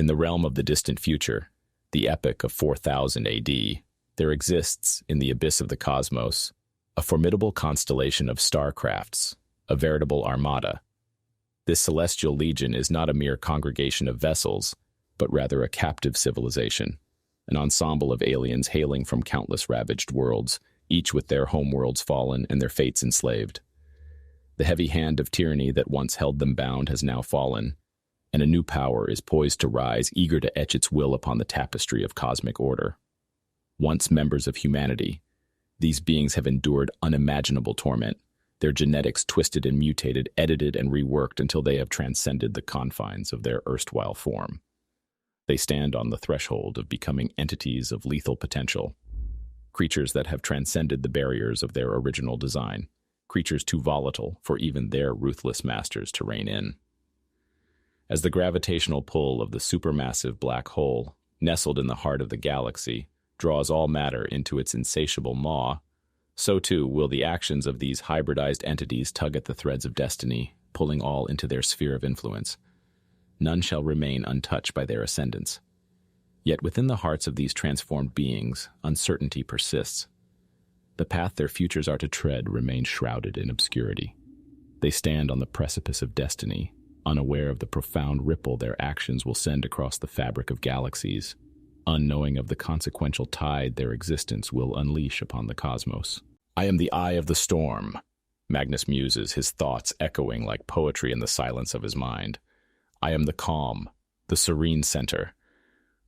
In the realm of the distant future, the epoch of 4000 AD, there exists, in the abyss of the cosmos, a formidable constellation of starcrafts, a veritable armada. This celestial legion is not a mere congregation of vessels, but rather a captive civilization, an ensemble of aliens hailing from countless ravaged worlds, each with their homeworlds fallen and their fates enslaved. The heavy hand of tyranny that once held them bound has now fallen, and a new power is poised to rise, eager to etch its will upon the tapestry of cosmic order. Once members of humanity, these beings have endured unimaginable torment, their genetics twisted and mutated, edited and reworked until they have transcended the confines of their erstwhile form. They stand on the threshold of becoming entities of lethal potential, creatures that have transcended the barriers of their original design, creatures too volatile for even their ruthless masters to rein in. As the gravitational pull of the supermassive black hole, nestled in the heart of the galaxy, draws all matter into its insatiable maw, so too will the actions of these hybridized entities tug at the threads of destiny, pulling all into their sphere of influence. None shall remain untouched by their ascendance. Yet within the hearts of these transformed beings, uncertainty persists. The path their futures are to tread remains shrouded in obscurity. They stand on the precipice of destiny, unaware of the profound ripple their actions will send across the fabric of galaxies, unknowing of the consequential tide their existence will unleash upon the cosmos. "I am the eye of the storm," Magnus muses, his thoughts echoing like poetry in the silence of his mind. "I am the calm, the serene center.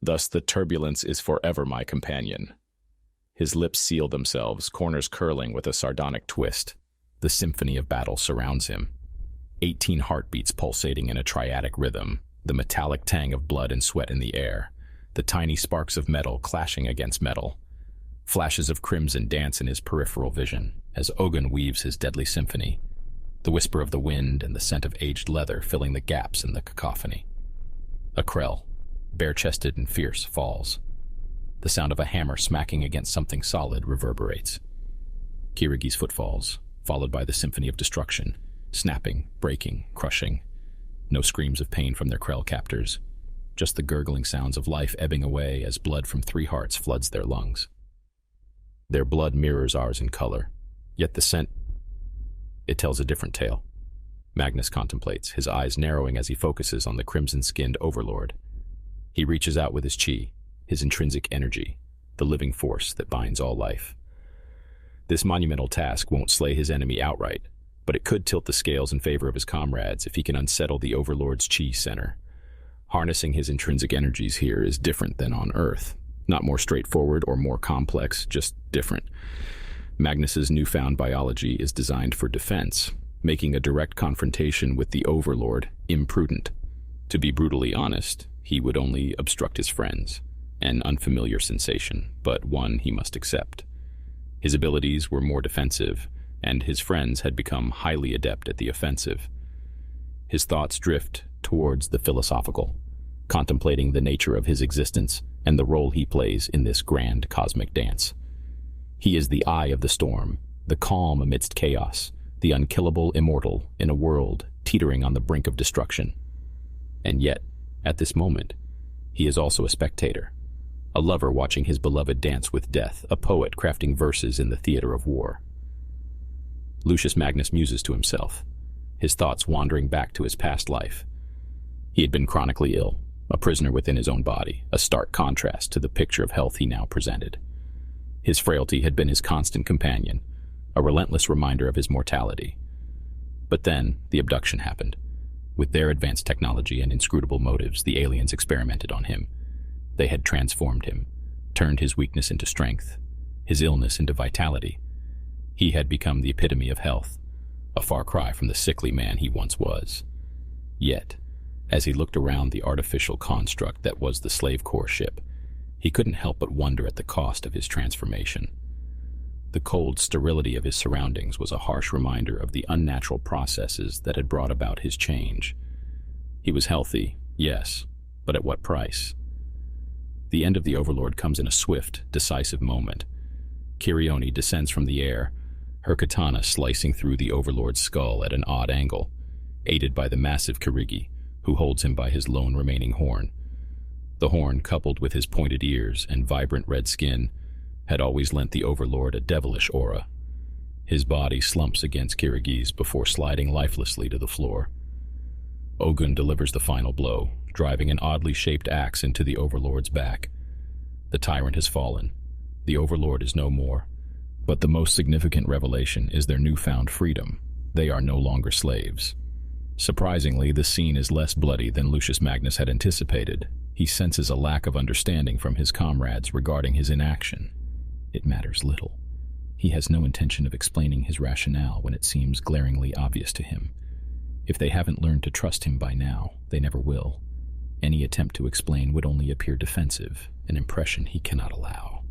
Thus the turbulence is forever my companion." His lips seal themselves, corners curling with a sardonic twist. The symphony of battle surrounds him. 18 heartbeats pulsating in a triadic rhythm, the metallic tang of blood and sweat in the air, the tiny sparks of metal clashing against metal. Flashes of crimson dance in his peripheral vision as Ogun weaves his deadly symphony, the whisper of the wind and the scent of aged leather filling the gaps in the cacophony. A Krell, bare-chested and fierce, falls. The sound of a hammer smacking against something solid reverberates. Kirigi's footfalls, followed by the symphony of destruction, snapping, breaking, crushing. No screams of pain from their Krell captors, just the gurgling sounds of life ebbing away as blood from 3 hearts floods their lungs. Their blood mirrors ours in color, yet the scent, it tells a different tale. Magnus contemplates, his eyes narrowing as he focuses on the crimson-skinned Overlord. He reaches out with his chi, his intrinsic energy, the living force that binds all life. This monumental task won't slay his enemy outright, but it could tilt the scales in favor of his comrades if he can unsettle the Overlord's chi center. Harnessing his intrinsic energies here is different than on Earth. Not more straightforward or more complex, just different. Magnus's newfound biology is designed for defense, making a direct confrontation with the Overlord imprudent. To be brutally honest, he would only obstruct his friends. An unfamiliar sensation, but one he must accept. His abilities were more defensive, and his friends had become highly adept at the offensive. His thoughts drift towards the philosophical, contemplating the nature of his existence and the role he plays in this grand cosmic dance. He is the eye of the storm, the calm amidst chaos, the unkillable immortal in a world teetering on the brink of destruction. And yet, at this moment, he is also a spectator, a lover watching his beloved dance with death, a poet crafting verses in the theater of war. Lucious Magnus muses to himself, his thoughts wandering back to his past life. He had been chronically ill, a prisoner within his own body, a stark contrast to the picture of health he now presented. His frailty had been his constant companion, a relentless reminder of his mortality. But then, the abduction happened. With their advanced technology and inscrutable motives, the aliens experimented on him. They had transformed him, turned his weakness into strength, his illness into vitality. He had become the epitome of health, a far cry from the sickly man he once was. Yet, as he looked around the artificial construct that was the slave corps ship, he couldn't help but wonder at the cost of his transformation. The cold sterility of his surroundings was a harsh reminder of the unnatural processes that had brought about his change. He was healthy, yes, but at what price? The end of the Overlord comes in a swift, decisive moment. Kirioni descends from the air, her katana slicing through the Overlord's skull at an odd angle, aided by the massive Kirigi, who holds him by his lone remaining horn. The horn, coupled with his pointed ears and vibrant red skin, had always lent the Overlord a devilish aura. His body slumps against Kirigi's before sliding lifelessly to the floor. Ogun delivers the final blow, driving an oddly shaped axe into the Overlord's back. The tyrant has fallen. The Overlord is no more. But the most significant revelation is their newfound freedom. They are no longer slaves. Surprisingly, the scene is less bloody than Lucious Magnus had anticipated. He senses a lack of understanding from his comrades regarding his inaction. It matters little. He has no intention of explaining his rationale when it seems glaringly obvious to him. If they haven't learned to trust him by now, they never will. Any attempt to explain would only appear defensive, an impression he cannot allow.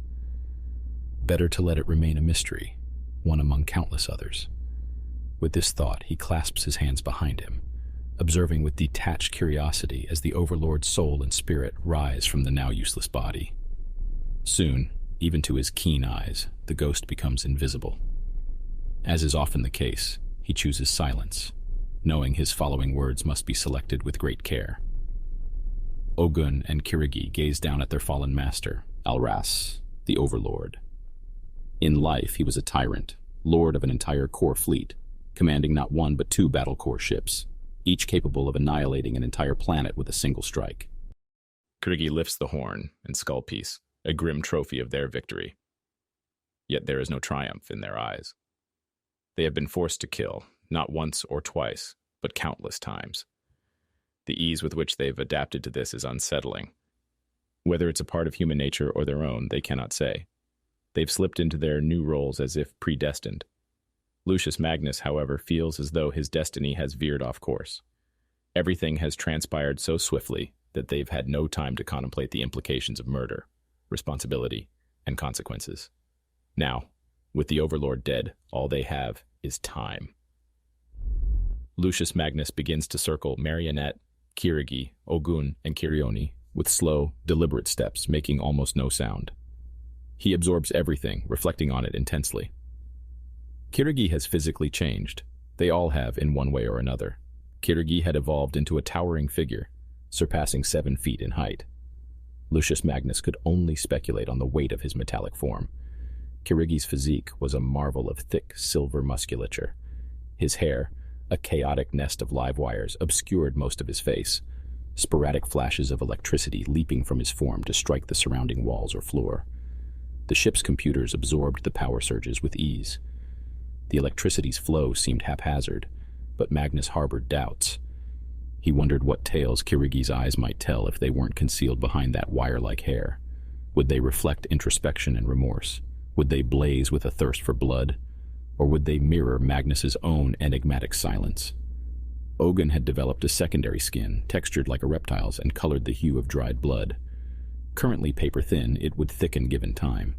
Better to let it remain a mystery, one among countless others. With this thought, he clasps his hands behind him, observing with detached curiosity as the Overlord's soul and spirit rise from the now useless body. Soon, even to his keen eyes, the ghost becomes invisible. As is often the case, he chooses silence, knowing his following words must be selected with great care. Ogun and Kirigi gaze down at their fallen master, Alras, the Overlord. In life, he was a tyrant, lord of an entire core fleet, commanding not one but 2 battle core ships, each capable of annihilating an entire planet with a single strike. Kirigi lifts the horn and skull piece, a grim trophy of their victory. Yet there is no triumph in their eyes. They have been forced to kill, not once or twice, but countless times. The ease with which they've adapted to this is unsettling. Whether it's a part of human nature or their own, they cannot say. They've slipped into their new roles as if predestined. Lucious Magnus, however, feels as though his destiny has veered off course. Everything has transpired so swiftly that they've had no time to contemplate the implications of murder, responsibility, and consequences. Now, with the Overlord dead, all they have is time. Lucious Magnus begins to circle Marionette, Kirigi, Ogun, and Kirioni with slow, deliberate steps, making almost no sound. He absorbs everything, reflecting on it intensely. Kirigi has physically changed. They all have in one way or another. Kirigi had evolved into a towering figure, surpassing 7 feet in height. Lucious Magnus could only speculate on the weight of his metallic form. Kirigi's physique was a marvel of thick silver musculature. His hair, a chaotic nest of live wires, obscured most of his face, sporadic flashes of electricity leaping from his form to strike the surrounding walls or floor. The ship's computers absorbed the power surges with ease. The electricity's flow seemed haphazard, but Magnus harbored doubts. He wondered what tales Kirigi's eyes might tell if they weren't concealed behind that wire-like hair. Would they reflect introspection and remorse? Would they blaze with a thirst for blood? Or would they mirror Magnus's own enigmatic silence? Ogun had developed a secondary skin, textured like a reptile's and colored the hue of dried blood. Currently paper-thin, it would thicken given time.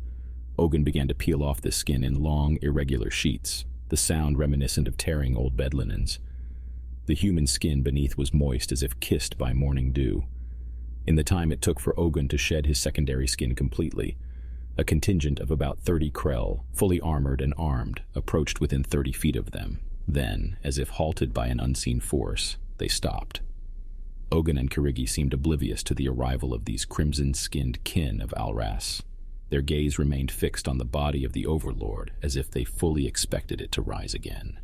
Ogun began to peel off this skin in long, irregular sheets, the sound reminiscent of tearing old bed linens. The human skin beneath was moist as if kissed by morning dew. In the time it took for Ogun to shed his secondary skin completely, a contingent of about 30 Krell, fully armored and armed, approached within 30 feet of them. Then, as if halted by an unseen force, they stopped. Ogun and Kirigi seemed oblivious to the arrival of these crimson-skinned kin of Alras. Their gaze remained fixed on the body of the Overlord, as if they fully expected it to rise again.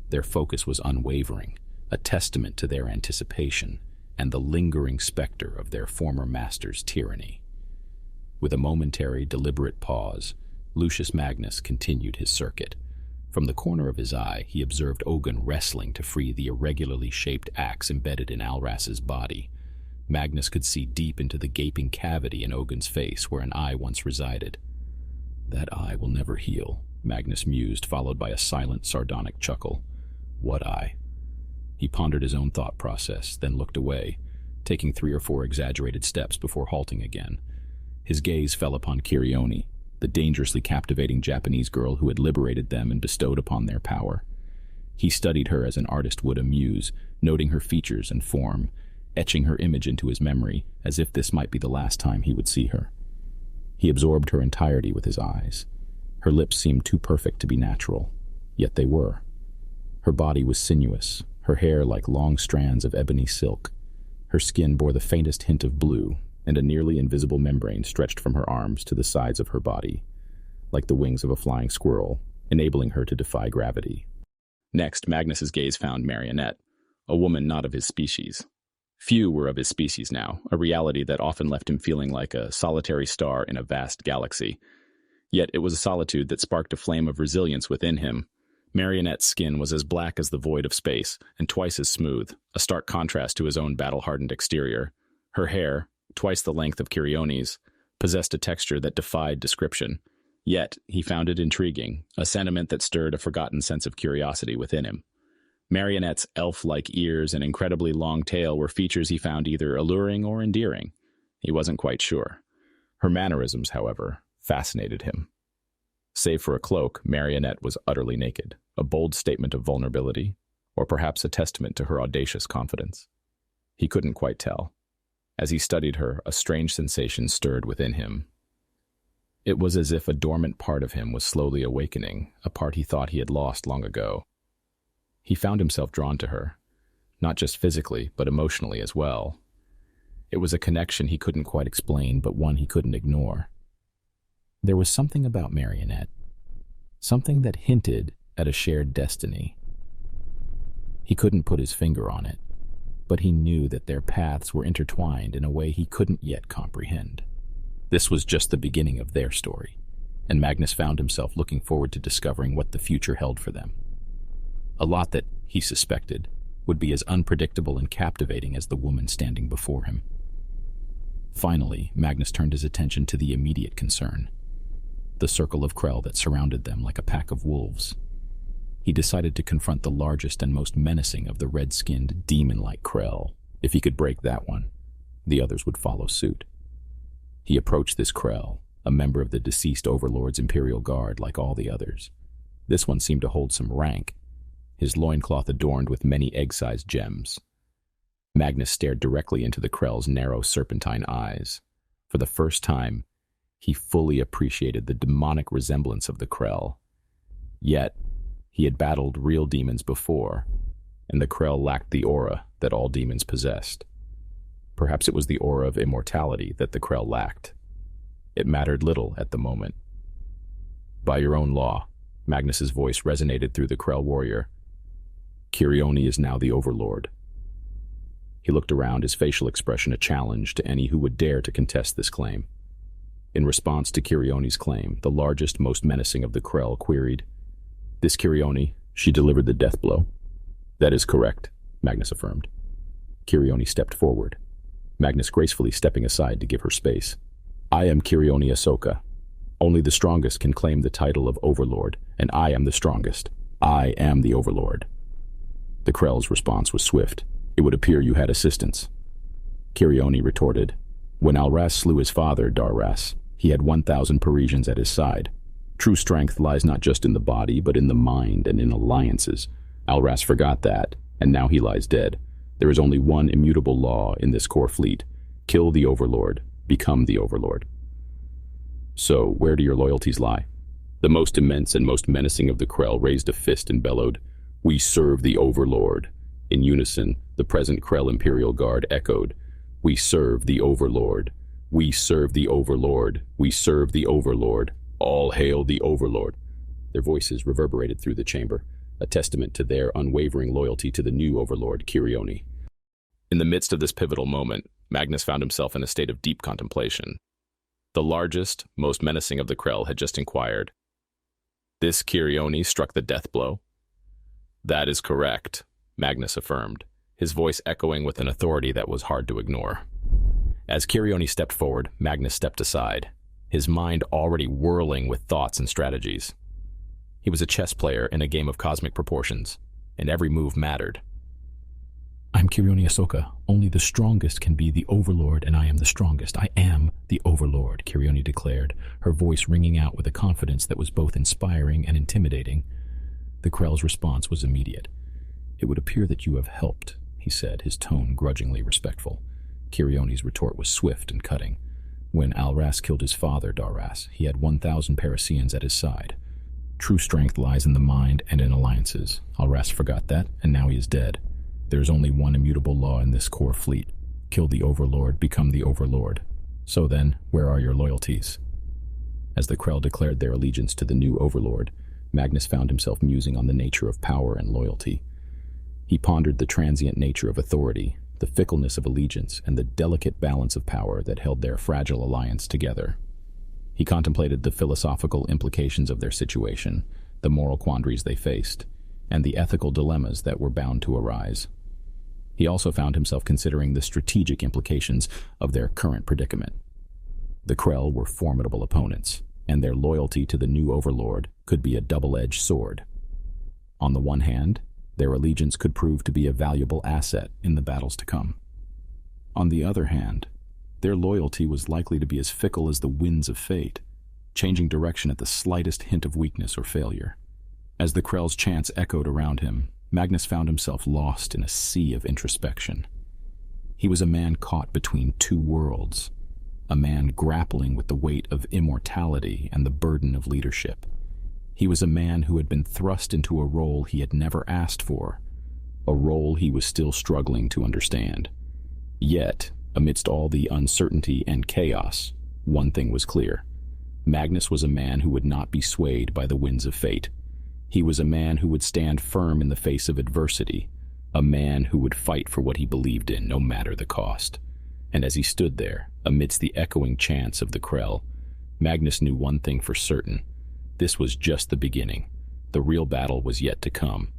Their focus was unwavering, a testament to their anticipation and the lingering specter of their former master's tyranny. With a momentary, deliberate pause, Lucious Magnus continued his circuit. From the corner of his eye, he observed Ogun wrestling to free the irregularly shaped axe embedded in Alras's body. Magnus could see deep into the gaping cavity in Ogun's face where an eye once resided. "That eye will never heal," Magnus mused, followed by a silent, sardonic chuckle. "What eye?" He pondered his own thought process, then looked away, taking 3 or 4 exaggerated steps before halting again. His gaze fell upon Kirioni, the dangerously captivating Japanese girl who had liberated them and bestowed upon their power. He studied her as an artist would a muse, noting her features and form, etching her image into his memory, as if this might be the last time he would see her. He absorbed her entirety with his eyes. Her lips seemed too perfect to be natural, yet they were. Her body was sinuous, her hair like long strands of ebony silk. Her skin bore the faintest hint of blue, and a nearly invisible membrane stretched from her arms to the sides of her body, like the wings of a flying squirrel, enabling her to defy gravity. Next, Magnus's gaze found Marionette, a woman not of his species. Few were of his species now, a reality that often left him feeling like a solitary star in a vast galaxy. Yet it was a solitude that sparked a flame of resilience within him. Marionette's skin was as black as the void of space, and twice as smooth, a stark contrast to his own battle-hardened exterior. Her hair, twice the length of Kirioni's, possessed a texture that defied description. Yet he found it intriguing, a sentiment that stirred a forgotten sense of curiosity within him. Marionette's elf-like ears and incredibly long tail were features he found either alluring or endearing. He wasn't quite sure. Her mannerisms, however, fascinated him. Save for a cloak, Marionette was utterly naked, a bold statement of vulnerability, or perhaps a testament to her audacious confidence. He couldn't quite tell. As he studied her, a strange sensation stirred within him. It was as if a dormant part of him was slowly awakening, a part he thought he had lost long ago. He found himself drawn to her, not just physically, but emotionally as well. It was a connection he couldn't quite explain, but one he couldn't ignore. There was something about Marionette, something that hinted at a shared destiny. He couldn't put his finger on it, but he knew that their paths were intertwined in a way he couldn't yet comprehend. This was just the beginning of their story, and Magnus found himself looking forward to discovering what the future held for them. A lot that, he suspected, would be as unpredictable and captivating as the woman standing before him. Finally, Magnus turned his attention to the immediate concern, the circle of Krell that surrounded them like a pack of wolves. He decided to confront the largest and most menacing of the red-skinned, demon-like Krell. If he could break that one, the others would follow suit. He approached this Krell, a member of the deceased Overlord's Imperial Guard like all the others. This one seemed to hold some rank, his loincloth adorned with many egg-sized gems. Magnus stared directly into the Krell's narrow serpentine eyes. For the first time, he fully appreciated the demonic resemblance of the Krell. Yet, he had battled real demons before, and the Krell lacked the aura that all demons possessed. Perhaps it was the aura of immortality that the Krell lacked. It mattered little at the moment. By your own law, Magnus's voice resonated through the Krell warrior. Kirioni is now the Overlord. He looked around, his facial expression a challenge to any who would dare to contest this claim. In response to Kirioni's claim, the largest, most menacing of the Krell queried, "This Kirioni, she delivered the death blow." "That is correct," Magnus affirmed. Kirioni stepped forward, Magnus gracefully stepping aside to give her space. "I am Kirioni Ahsoka. Only the strongest can claim the title of Overlord, and I am the strongest. I am the Overlord." The Krell's response was swift. "It would appear you had assistance." Kirioni retorted, "When Alras slew his father, Darras, he had 1,000 Parisians at his side. True strength lies not just in the body, but in the mind and in alliances. Alras forgot that, and now he lies dead. There is only one immutable law in this core fleet. Kill the Overlord, become the Overlord." "So, where do your loyalties lie?" The most immense and most menacing of the Krell raised a fist and bellowed, "We serve the Overlord." In unison, the present Krell Imperial Guard echoed, "We serve the Overlord. We serve the Overlord. We serve the Overlord. All hail the Overlord." Their voices reverberated through the chamber, a testament to their unwavering loyalty to the new Overlord, Kirioni. In the midst of this pivotal moment, Magnus found himself in a state of deep contemplation. The largest, most menacing of the Krell had just inquired, "This Kirioni struck the death blow?" "That is correct," Magnus affirmed, his voice echoing with an authority that was hard to ignore. As Kirioni stepped forward, Magnus stepped aside, his mind already whirling with thoughts and strategies. He was a chess player in a game of cosmic proportions, and every move mattered. "I'm Kirioni Ahsoka. Only the strongest can be the Overlord, and I am the strongest. I am the Overlord," Kirioni declared, her voice ringing out with a confidence that was both inspiring and intimidating. The Krell's response was immediate. "It would appear that you have helped," he said, his tone grudgingly respectful. Kirioni's retort was swift and cutting. "When Alras killed his father, Darras, he had 1,000 Parisians at his side. True strength lies in the mind and in alliances. Alras forgot that, and now he is dead. There is only one immutable law in this core fleet. Kill the Overlord, become the Overlord. So then, where are your loyalties? As the Krell declared their allegiance to the new Overlord, Magnus found himself musing on the nature of power and loyalty. He pondered the transient nature of authority, the fickleness of allegiance, and the delicate balance of power that held their fragile alliance together. He contemplated the philosophical implications of their situation, the moral quandaries they faced, and the ethical dilemmas that were bound to arise. He also found himself considering the strategic implications of their current predicament. The Krell were formidable opponents, and their loyalty to the new Overlord could be a double-edged sword. On the one hand, their allegiance could prove to be a valuable asset in the battles to come. On the other hand, their loyalty was likely to be as fickle as the winds of fate, changing direction at the slightest hint of weakness or failure. As the Krell's chants echoed around him, Magnus found himself lost in a sea of introspection. He was a man caught between two worlds, a man grappling with the weight of immortality and the burden of leadership. He was a man who had been thrust into a role he had never asked for, a role he was still struggling to understand. Yet, amidst all the uncertainty and chaos, one thing was clear. Magnus was a man who would not be swayed by the winds of fate. He was a man who would stand firm in the face of adversity, a man who would fight for what he believed in, no matter the cost. And as he stood there, amidst the echoing chants of the Krell, Magnus knew one thing for certain. This was just the beginning. The real battle was yet to come.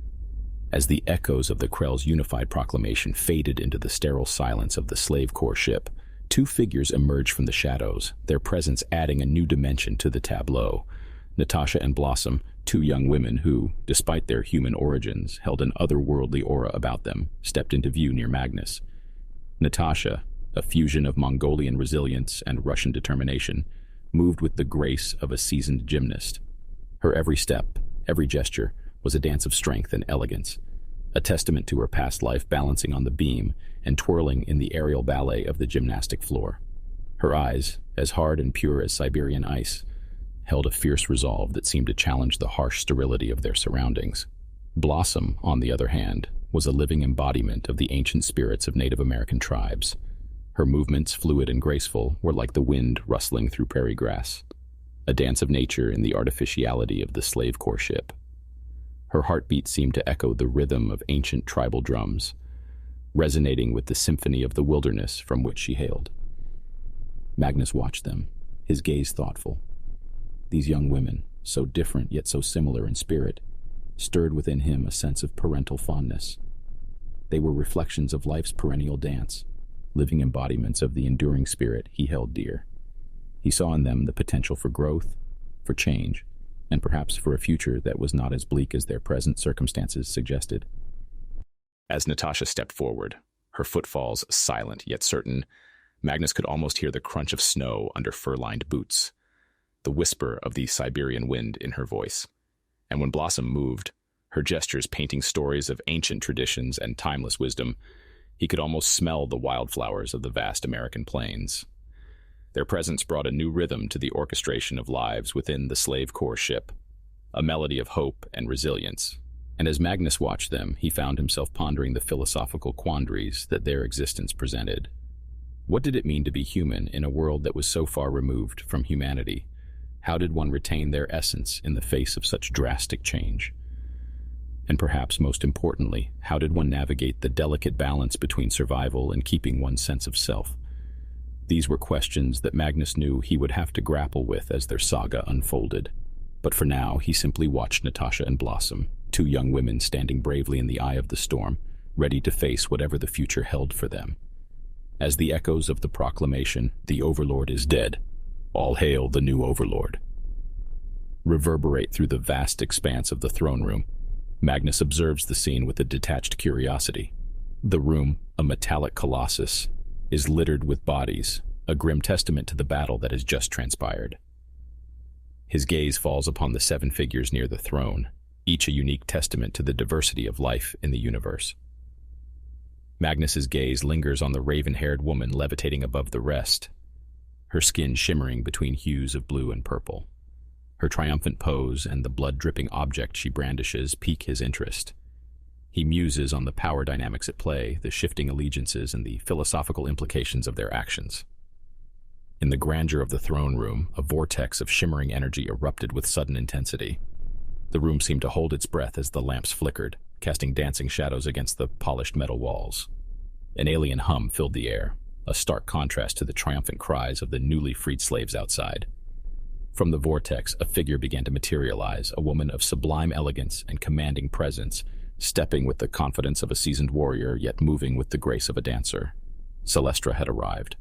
As the echoes of the Krell's unified proclamation faded into the sterile silence of the Slave Corps ship, two figures emerged from the shadows, their presence adding a new dimension to the tableau. Natasha and Blossom, two young women who, despite their human origins, held an otherworldly aura about them, stepped into view near Magnus. Natasha, a fusion of Mongolian resilience and Russian determination, moved with the grace of a seasoned gymnast. Her every step, every gesture, was a dance of strength and elegance, a testament to her past life balancing on the beam and twirling in the aerial ballet of the gymnastic floor. Her eyes, as hard and pure as Siberian ice, held a fierce resolve that seemed to challenge the harsh sterility of their surroundings. Blossom, on the other hand, was a living embodiment of the ancient spirits of Native American tribes. Her movements, fluid and graceful, were like the wind rustling through prairie grass, a dance of nature in the artificiality of the Slave Corps ship. Her heartbeat seemed to echo the rhythm of ancient tribal drums, resonating with the symphony of the wilderness from which she hailed. Magnus watched them, his gaze thoughtful. These young women, so different yet so similar in spirit, stirred within him a sense of parental fondness. They were reflections of life's perennial dance, living embodiments of the enduring spirit he held dear. He saw in them the potential for growth, for change, and perhaps for a future that was not as bleak as their present circumstances suggested. As Natasha stepped forward, her footfalls silent yet certain, Magnus could almost hear the crunch of snow under fur-lined boots, the whisper of the Siberian wind in her voice. And when Blossom moved, her gestures painting stories of ancient traditions and timeless wisdom, he could almost smell the wildflowers of the vast American plains. Their presence brought a new rhythm to the orchestration of lives within the Slave Corps ship, a melody of hope and resilience. And as Magnus watched them, he found himself pondering the philosophical quandaries that their existence presented. What did it mean to be human in a world that was so far removed from humanity? How did one retain their essence in the face of such drastic change? And perhaps most importantly, how did one navigate the delicate balance between survival and keeping one's sense of self? These were questions that Magnus knew he would have to grapple with as their saga unfolded. But for now, he simply watched Natasha and Blossom, two young women standing bravely in the eye of the storm, ready to face whatever the future held for them. As the echoes of the proclamation, "The Overlord is dead. All hail the new Overlord," reverberate through the vast expanse of the throne room, Magnus observes the scene with a detached curiosity. The room, a metallic colossus, is littered with bodies, a grim testament to the battle that has just transpired. His gaze falls upon the 7 figures near the throne, each a unique testament to the diversity of life in the universe. Magnus's gaze lingers on the raven-haired woman levitating above the rest, her skin shimmering between hues of blue and purple. Her triumphant pose and the blood-dripping object she brandishes pique his interest. He muses on the power dynamics at play, the shifting allegiances, and the philosophical implications of their actions. In the grandeur of the throne room, a vortex of shimmering energy erupted with sudden intensity. The room seemed to hold its breath as the lamps flickered, casting dancing shadows against the polished metal walls. An alien hum filled the air, a stark contrast to the triumphant cries of the newly freed slaves outside. From the vortex, a figure began to materialize, a woman of sublime elegance and commanding presence, stepping with the confidence of a seasoned warrior, yet moving with the grace of a dancer. Celestra had arrived.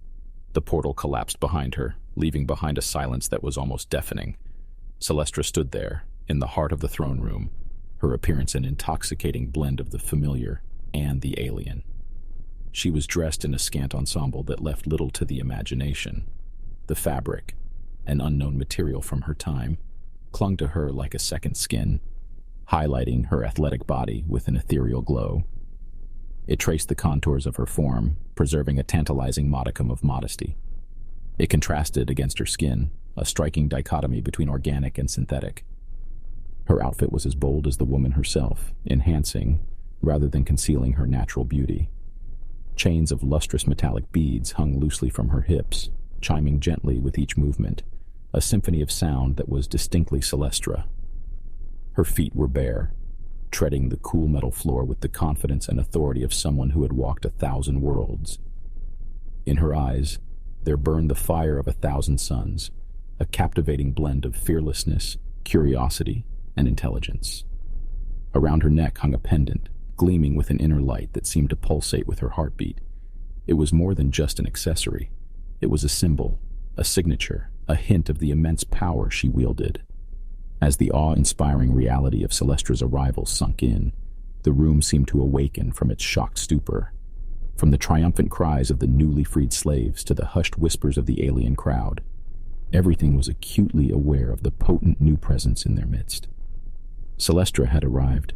The portal collapsed behind her, leaving behind a silence that was almost deafening. Celestra stood there, in the heart of the throne room, her appearance an intoxicating blend of the familiar and the alien. She was dressed in a scant ensemble that left little to the imagination. The fabric, an unknown material from her time, clung to her like a second skin, highlighting her athletic body with an ethereal glow. It traced the contours of her form, preserving a tantalizing modicum of modesty. It contrasted against her skin, a striking dichotomy between organic and synthetic. Her outfit was as bold as the woman herself, enhancing, rather than concealing her natural beauty. Chains of lustrous metallic beads hung loosely from her hips, chiming gently with each movement, a symphony of sound that was distinctly Celestra. Her feet were bare, treading the cool metal floor with the confidence and authority of someone who had walked 1,000 worlds. In her eyes, there burned the fire of 1,000 suns, a captivating blend of fearlessness, curiosity, and intelligence. Around her neck hung a pendant, gleaming with an inner light that seemed to pulsate with her heartbeat. It was more than just an accessory. It was a symbol, a signature, a hint of the immense power she wielded. As the awe-inspiring reality of Celestra's arrival sunk in, the room seemed to awaken from its shocked stupor. From the triumphant cries of the newly freed slaves to the hushed whispers of the alien crowd, everything was acutely aware of the potent new presence in their midst. Celestra had arrived,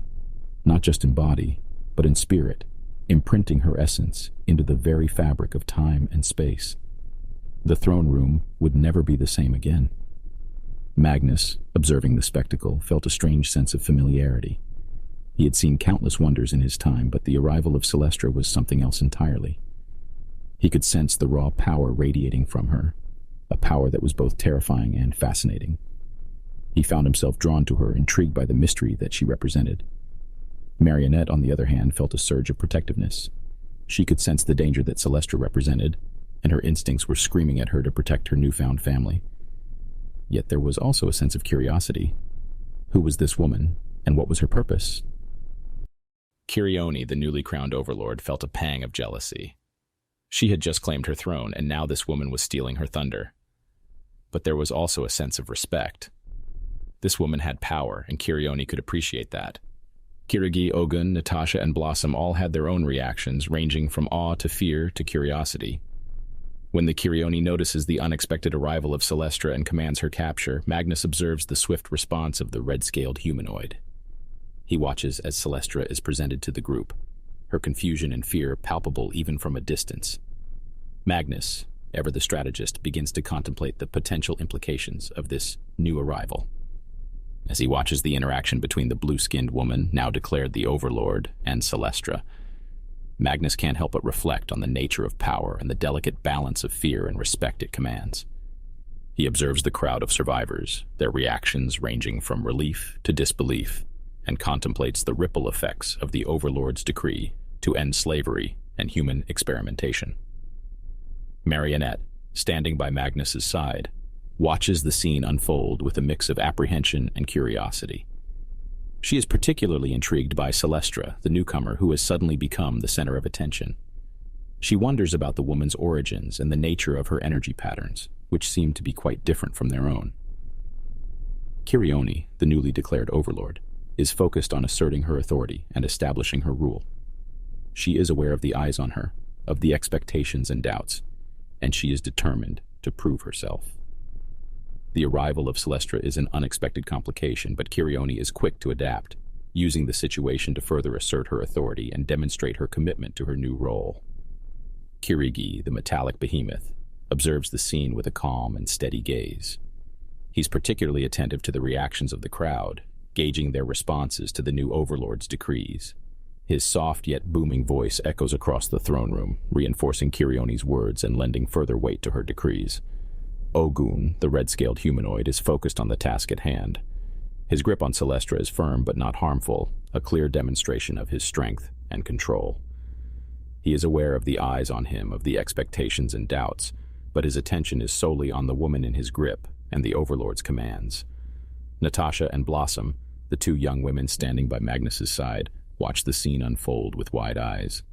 not just in body, but in spirit, imprinting her essence into the very fabric of time and space. The throne room would never be the same again. Magnus, observing the spectacle, felt a strange sense of familiarity. He had seen countless wonders in his time, but the arrival of Celestra was something else entirely. He could sense the raw power radiating from her, a power that was both terrifying and fascinating. He found himself drawn to her, intrigued by the mystery that she represented. Marionette, on the other hand, felt a surge of protectiveness. She could sense the danger that Celestra represented, and her instincts were screaming at her to protect her newfound family. Yet there was also a sense of curiosity. Who was this woman, and what was her purpose? Kirioni, the newly crowned Overlord, felt a pang of jealousy. She had just claimed her throne, and now this woman was stealing her thunder. But there was also a sense of respect. This woman had power, and Kirioni could appreciate that. Kirigi, Ogun, Natasha, and Blossom all had their own reactions, ranging from awe to fear to curiosity. When the Kirioni notices the unexpected arrival of Celestra and commands her capture, Magnus observes the swift response of the red-scaled humanoid. He watches as Celestra is presented to the group, her confusion and fear palpable even from a distance. Magnus, ever the strategist, begins to contemplate the potential implications of this new arrival. As he watches the interaction between the blue-skinned woman, now declared the Overlord, and Celestra, Magnus can't help but reflect on the nature of power and the delicate balance of fear and respect it commands. He observes the crowd of survivors, their reactions ranging from relief to disbelief, and contemplates the ripple effects of the Overlord's decree to end slavery and human experimentation. Marionette, standing by Magnus's side, watches the scene unfold with a mix of apprehension and curiosity. She is particularly intrigued by Celestra, the newcomer who has suddenly become the center of attention. She wonders about the woman's origins and the nature of her energy patterns, which seem to be quite different from their own. Kirioni, the newly declared Overlord, is focused on asserting her authority and establishing her rule. She is aware of the eyes on her, of the expectations and doubts, and she is determined to prove herself. The arrival of Celestra is an unexpected complication, but Kirioni is quick to adapt, using the situation to further assert her authority and demonstrate her commitment to her new role. Kirigi, the metallic behemoth, observes the scene with a calm and steady gaze. He's particularly attentive to the reactions of the crowd, gauging their responses to the new Overlord's decrees. His soft yet booming voice echoes across the throne room, reinforcing Kirioni's words and lending further weight to her decrees. Ogun, the red-scaled humanoid, is focused on the task at hand. His grip on Celestra is firm but not harmful, a clear demonstration of his strength and control. He is aware of the eyes on him, of the expectations and doubts, but his attention is solely on the woman in his grip and the Overlord's commands. Natasha and Blossom, the two young women standing by Magnus's side, watch the scene unfold with wide eyes.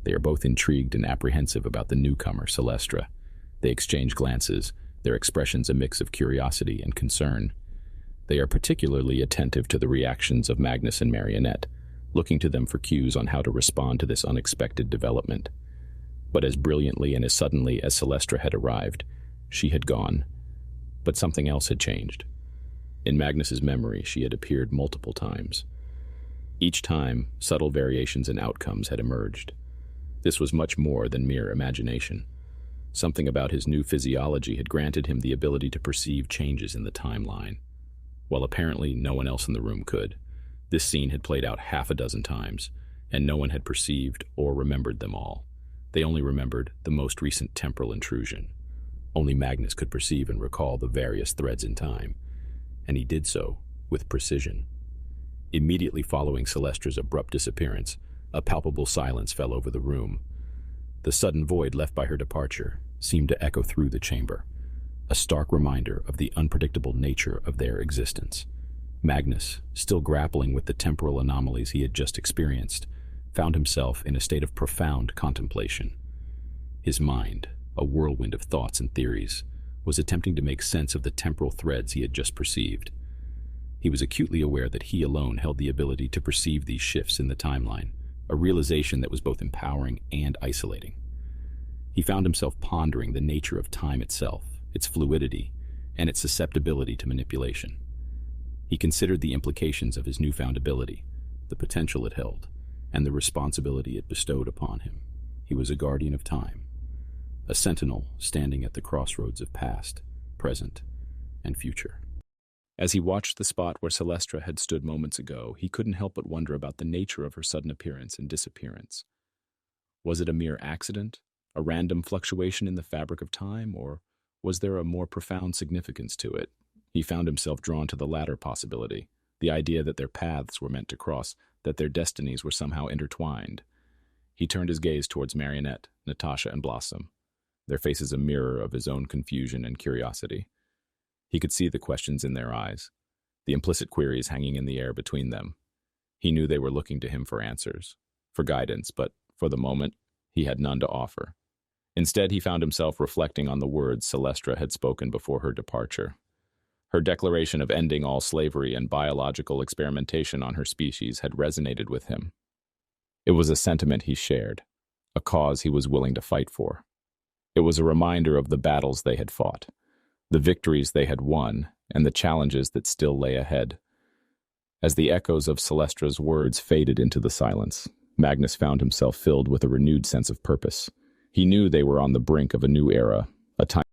They are both intrigued and apprehensive about the newcomer, Celestra. They exchange glances, their expressions a mix of curiosity and concern. They are particularly attentive to the reactions of Magnus and Marionette, looking to them for cues on how to respond to this unexpected development. But as brilliantly and as suddenly as Celestra had arrived, she had gone. But something else had changed. In Magnus's memory, she had appeared multiple times. Each time, subtle variations in outcomes had emerged. This was much more than mere imagination. Something about his new physiology had granted him the ability to perceive changes in the timeline. While apparently no one else in the room could, this scene had played out half a dozen times, and no one had perceived or remembered them all. They only remembered the most recent temporal intrusion. Only Magnus could perceive and recall the various threads in time, and he did so with precision. Immediately following Celestra's abrupt disappearance, a palpable silence fell over the room. The sudden void left by her departure seemed to echo through the chamber, a stark reminder of the unpredictable nature of their existence. Magnus, still grappling with the temporal anomalies he had just experienced, found himself in a state of profound contemplation. His mind, a whirlwind of thoughts and theories, was attempting to make sense of the temporal threads he had just perceived. He was acutely aware that he alone held the ability to perceive these shifts in the timeline, a realization that was both empowering and isolating. He found himself pondering the nature of time itself, its fluidity, and its susceptibility to manipulation. He considered the implications of his newfound ability, the potential it held, and the responsibility it bestowed upon him. He was a guardian of time, a sentinel standing at the crossroads of past, present, and future. As he watched the spot where Celestra had stood moments ago, he couldn't help but wonder about the nature of her sudden appearance and disappearance. Was it a mere accident, a random fluctuation in the fabric of time, or was there a more profound significance to it? He found himself drawn to the latter possibility, the idea that their paths were meant to cross, that their destinies were somehow intertwined. He turned his gaze towards Marionette, Natasha, and Blossom, their faces a mirror of his own confusion and curiosity. He could see the questions in their eyes, the implicit queries hanging in the air between them. He knew they were looking to him for answers, for guidance, but for the moment, he had none to offer. Instead, he found himself reflecting on the words Celestra had spoken before her departure. Her declaration of ending all slavery and biological experimentation on her species had resonated with him. It was a sentiment he shared, a cause he was willing to fight for. It was a reminder of the battles they had fought, the victories they had won, and the challenges that still lay ahead. As the echoes of Celestra's words faded into the silence, Magnus found himself filled with a renewed sense of purpose. He knew they were on the brink of a new era, a time